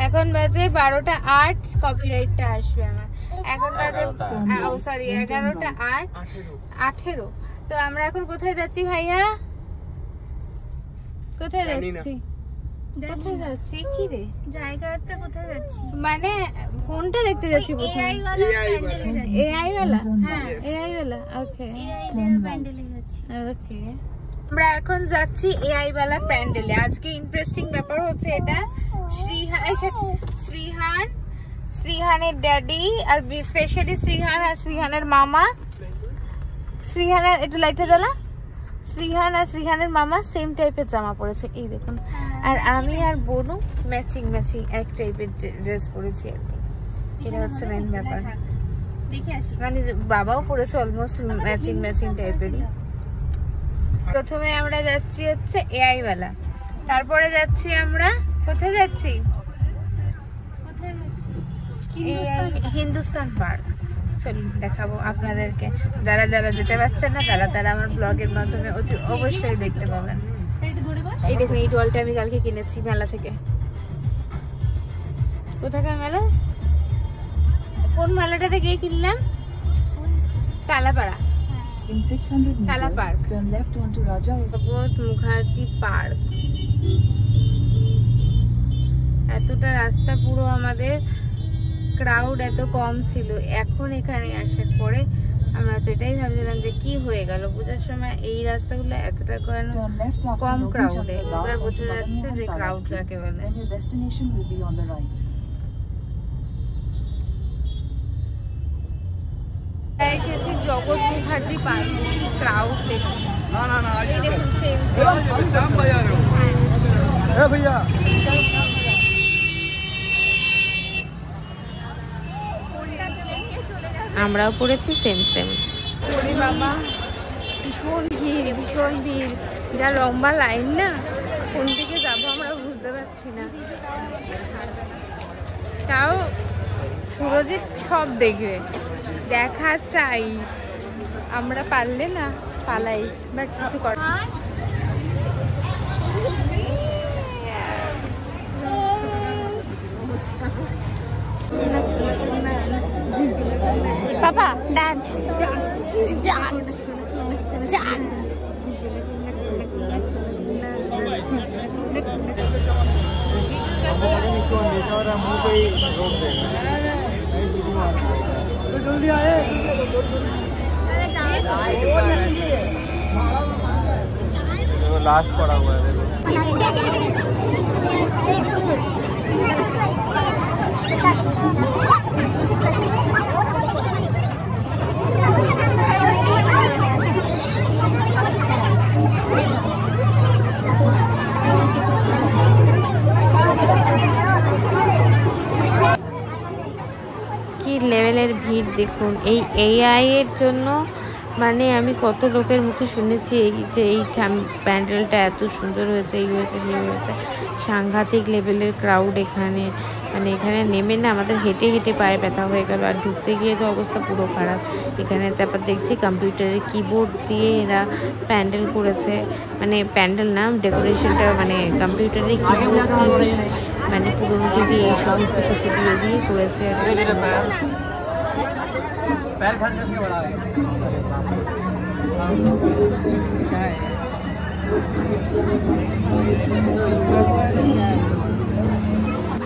এখন বাজে 12টা 8, কপিরাইটটা আসবে আমার। এখন বাজে সরি 11টা 8 18। তো আমরা এখন কোথায় যাচ্ছি ভাইয়া? কোথায় যাচ্ছি? কোথায় যাচ্ছি কি রে? জায়গাটা কোথায় যাচ্ছি মানে কোনটা দেখতে যাচ্ছি? এআই ওয়ালা। হ্যাঁ এআই ওয়ালা। ওকে প্যান্ডেলে যাচ্ছি। ওকে আমরা এখন যাচ্ছি এআই ওয়ালা প্যান্ডেলে। আজকে ইন্টারেস্টিং ব্যাপার হচ্ছে এটা শ্রীহানের ড্যাডি আর স্পেশালি শ্রীহান আর শ্রীহানের মামা, শ্রীহানের একটু লাইটটা জ্বালা, শ্রীহান আর শ্রীহানের মামা সেম টাইপের জামা পরেছে এই দেখুন। আর আমি আর বোনু ম্যাচিং এক টাইপের ড্রেস পরেছি আর কি। এটা হচ্ছে মেন ব্যাপার। মানে বাবাও পরেছে অলমোস্ট ম্যাচিং টাইপেরই। প্রথমে আমরা যাচ্ছি হচ্ছে এআই ওয়ালা, তারপরে যাচ্ছি আমরা কোথায় যাচ্ছি? হিন্দুস্তান পার্ক। চলুন দেখাবো আপনাদেরকে। যারা যেতে পারছেন না তারা আমার ব্লগের মাধ্যমে অবশ্যই দেখতে পাবেন। এই দেখুন এই ডলটা আমি কালকে কিনেছি মেলা থেকে। কোথাকার মেলা? কোন মেলাটাতে গিয়ে কিনলাম? টালাপাড়া। টালা পার্ক, জগৎ মুখার্জি পার্ক। এতটা রাস্তা পুরো আমাদের ক্রাউড এত কম ছিল, এখন এখানে আসার পরে আমরা তো এটাই ভাবছিলাম যে কি হয়ে গেল। বোঝার সময় এই রাস্তাগুলো এতটা কম ক্রাউডে, এবার বোঝা যাচ্ছে যে ক্রাউড কাকে বলে। এসেছি জগৎ মুখার্জি পার্ক। ক্রাউড দেখুন, আমরাও পড়েছি সেম। বাবা ভীষণ ভিড়, যা লম্বা লাইন না, কোন দিকে যাবো আমরা বুঝতে পারছি না। তাও সুরজিৎ সব দেখবে, দেখা চাই। আমরা পারলে না পালাই, বাট কিছু কর। পাপা ডান্স। लास्ट पड़ा हुआ है देखो। কি লেভেলের ভিড় দেখুন এই এআই এর জন্য। মানে আমি কত লোকের মুখে শুনেছি যে এই প্যান্ডেলটা এত সুন্দর হয়েছে, এই হয়েছে সেই হয়েছে। সাংঘাতিক লেভেলের ক্রাউড এখানে। মানে এখানে নেমে না আমাদের হেঁটে পায়ে ব্যথা হয়ে গেল, আর ঢুকতে গিয়ে তো অবস্থা পুরো খারাপ। এখানে তারপর দেখছি কম্পিউটারের কিবোর্ড দিয়ে এরা প্যান্ডেল করেছে, মানে প্যান্ডেল না ডেকোরেশনটা, মানে কম্পিউটারের কিবোর্ড দিয়ে মানে পুরোনো টিভি এই সমস্ত কিছু দিয়ে করেছে।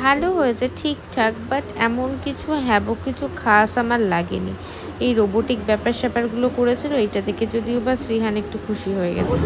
ভালো হয়েছে ঠিকঠাক, বাট এমন কিছু কিছু খাস আমার লাগেনি। এই রোবোটিক ব্যাপারগুলো করেছিল, এইটা দেখে যদিও বা শ্রীহান একটু খুশি হয়ে গেছে।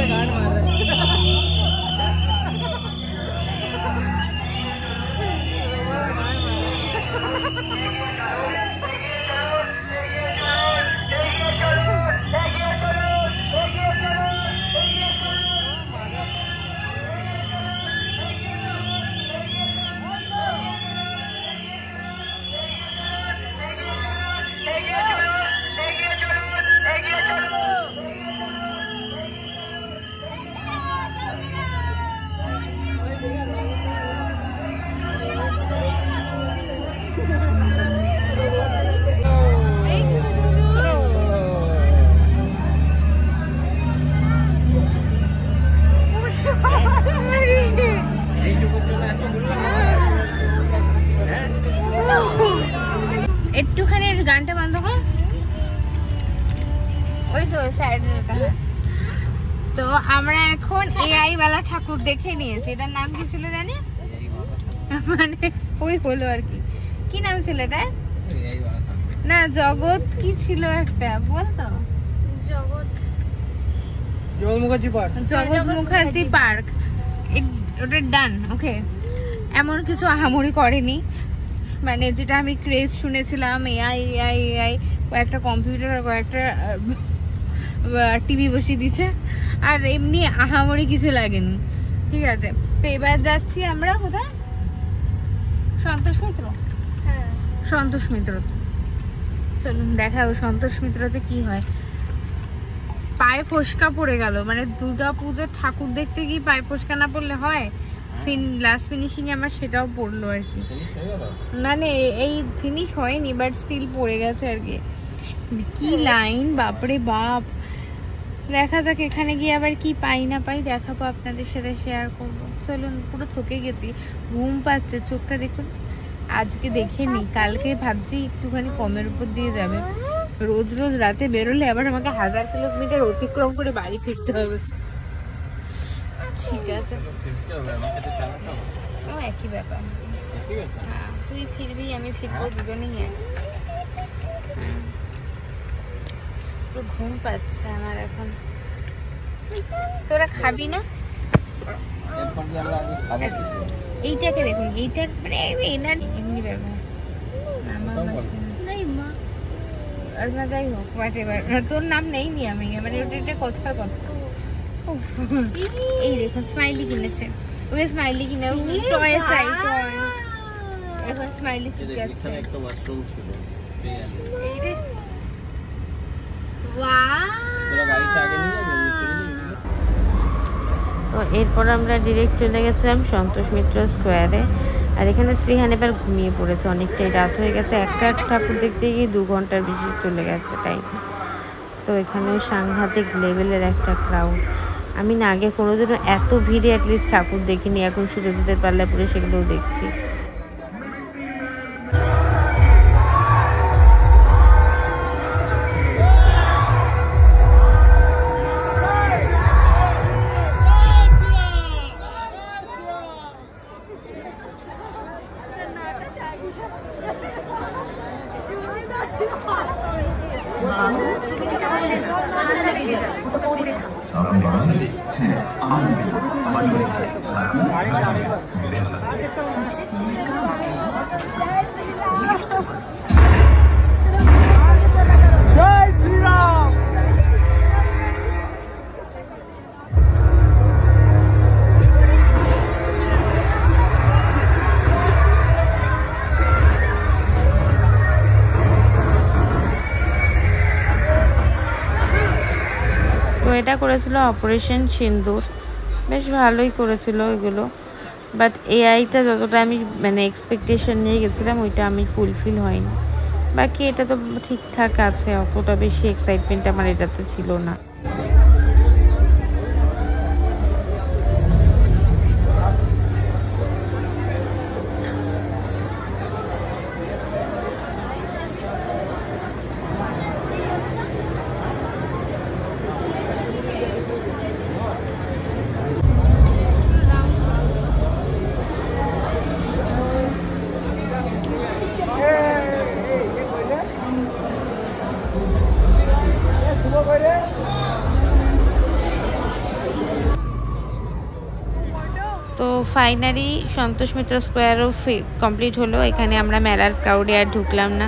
गाना সাইডে। তো আমরা এখন এআই वाला ঠাকুর দেখে নিয়েছি। এটার নাম কি ছিল জানি? মানে ওই হলো আর কি। কি নাম ছিল এটা? না জগৎ কি ছিল একটা বলতো? জগৎ মুখার্জি পার্ক। ওটা ডান। ওকে, এমন কিছু আহামরি করেনি, মানে যেটা আমি ক্রেজ শুনেছিলাম এআই এআই এআই, কয়েকটা কম্পিউটার আর কয়েকটা টিভি বসিয়ে দিচ্ছে, আর এমনি আহামরি কিছু লাগেনি। ঠিক আছে, তো এবার যাচ্ছি আমরা কোথায়? সন্তোষ মিত্র। হ্যাঁ, সন্তোষ মিত্র। চলুন দেখাবো সন্তোষ মিত্রতে কি হয়। পায়ে ফসকা পড়ে গেল, মানে দুর্গা পুজোর ঠাকুর দেখতে গিয়ে পায়ে ফসকা না পড়লে হয়? লাস্ট ফিনিশিং এ আমার সেটাও পড়লো আর কি, মানে এই ফিনিশ হয়নি বাট স্টিল পড়ে গেছে আর কি। কি লাইন, বাপরে বাপ। দেখা যাক এখানে গিয়ে আবার কি পাই না পাই, দেখাবো আপনাদের সাথে, শেয়ার করবো। চলুন, পুরো থকে গেছি, ঘুম পাচ্ছে, চোখটা দেখুন। আজকে দেখে নি, কালকে ভাবছি একটুখানি কমের উপর দিয়ে যাবে। রোজ রোজ রাতে বেরোলে আবার আমাকে 1000 কিলোমিটার অতিক্রম করে বাড়ি ফিরতে হবে। ঠিক আছে, ও একই ব্যাপার। হ্যাঁ, তুই ফিরবি আমি ফিরবো, দুজনেই এক। পুরো ঘুম পাচ্ছে আমার এখন। তোরা খাবি না? এইটাকে দেখুন, এইটার মানে এনার্জি এমনি ব্যাপার। যাই হোক, তোর নাম নেই নি আমি, মানে ওটা একটা কথার কথা। এই দেখো স্মাইলি কিনেছে, ওকে স্মাইলি কিনে টয় চাই, টয়। এখন স্মাইলি চিপকাচ্ছে। একটা ওয়াশরুম ছিল এই রে, তো এরপর আমরা ডিরেক্ট চলে গেছিলাম সন্তোষ মিত্র স্কোয়ারে। আর এখানে শ্রীহান এবার ঘুমিয়ে পড়েছে, অনেকটাই রাত হয়ে গেছে। একটা ঠাকুর দেখতে গিয়ে 2 ঘন্টার বেশি চলে গেছে টাইম। তো এখানেও সাংঘাতিক লেভেলের একটা ক্রাউড। আমি না আগে কোনোদিনও এত ভিড়ে অ্যাটলিস্ট ঠাকুর দেখিনি, এখন সুরজিতের পাল্লাপুরে সেগুলোও দেখছি। এটা করেছিল অপারেশন সিন্দুর, বেশ ভালোই করেছিল এগুলো। বাট এআইটা যতটা আমি মানে এক্সপেকটেশন নিয়ে গেছিলাম ওইটা আমি ফুলফিল হয়নি। বাকি এটা তো ঠিকঠাক আছে, অতটা বেশি এক্সাইটমেন্ট আমার এটাতে ছিল না। তো ফাইনালি সন্তোষ মিত্র স্কোয়ারও কমপ্লিট হলো। এখানে আমরা মেলার ক্রাউডে আর ঢুকলাম না,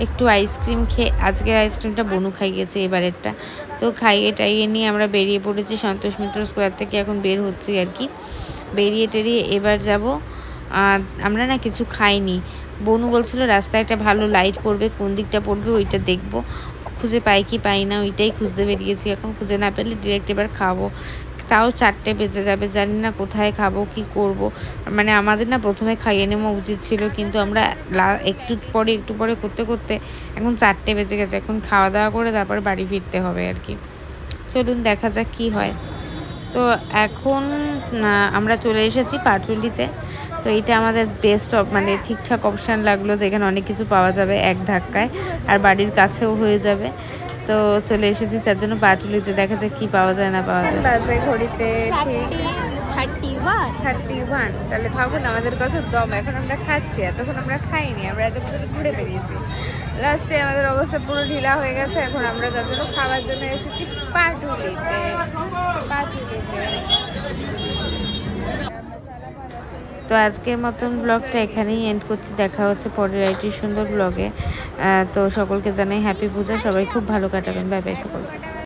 একটু আইসক্রিম খেয়ে, আজকের আইসক্রিমটা বনু খাইয়েছে এবারেরটা, তো খাইয়ে টাইয়ে নিয়ে আমরা বেরিয়ে পড়েছি সন্তোষ মিত্র স্কোয়ার থেকে। এখন বের হচ্ছি আর কি, বেরিয়ে টেরিয়ে এবার যাব। আমরা না কিছু খাইনি, বনু বলছিল রাস্তায় একটা ভালো লাইট পড়বে, কোন দিকটা পড়বে ওইটা দেখবো, খুঁজে পাই কি পাই না ওইটাই খুঁজতে বেরিয়েছি। এখন খুঁজে না পেলে ডিরেক্ট এবার খাবো, তাও 4টে বেজে যাবে, জানি না কোথায় খাবো কি করব। মানে আমাদের না প্রথমে খাইয়ে নেওয়া উচিত ছিল, কিন্তু আমরা একটু পরে করতে করতে এখন 4টে বেজে গেছে। এখন খাওয়া দাওয়া করে তারপর বাড়ি ফিরতে হবে আর কি। চলুন দেখা যাক কি হয়। তো এখন আমরা চলে এসেছি পাটুলিতে। তো এইটা আমাদের বেস্ট মানে ঠিকঠাক অপশান লাগলো, যেখানে অনেক কিছু পাওয়া যাবে এক ধাক্কায়, আর বাড়ির কাছেও হয়ে যাবে। তো চলে এসেছি তার জন্য পাটুলিতে, দেখা যাক কি পাওয়া যায় না পাওয়া যায়। বাজে ঘড়িতে ঠিক 31। তাহলে ভাবুন আমাদের কত দম, এখন আমরা খাচ্ছি, এতক্ষণ আমরা খাইনি, আমরা এতক্ষণ ঘুরে বেরিয়েছি। লাস্টে আমাদের অবস্থা পুরো ঢিলা হয়ে গেছে, এখন আমরা তার জন্য খাওয়ার জন্য এসেছি পাটুলিতে। তো আজকের মতন ব্লগটা এখানেই এন্ড করছি, দেখা হচ্ছে পরের একটি সুন্দর ব্লগে। তো সকলকে জানাই হ্যাপি পূজা, সবাই খুব ভালো কাটাবেন, বাই বাই সকলকে।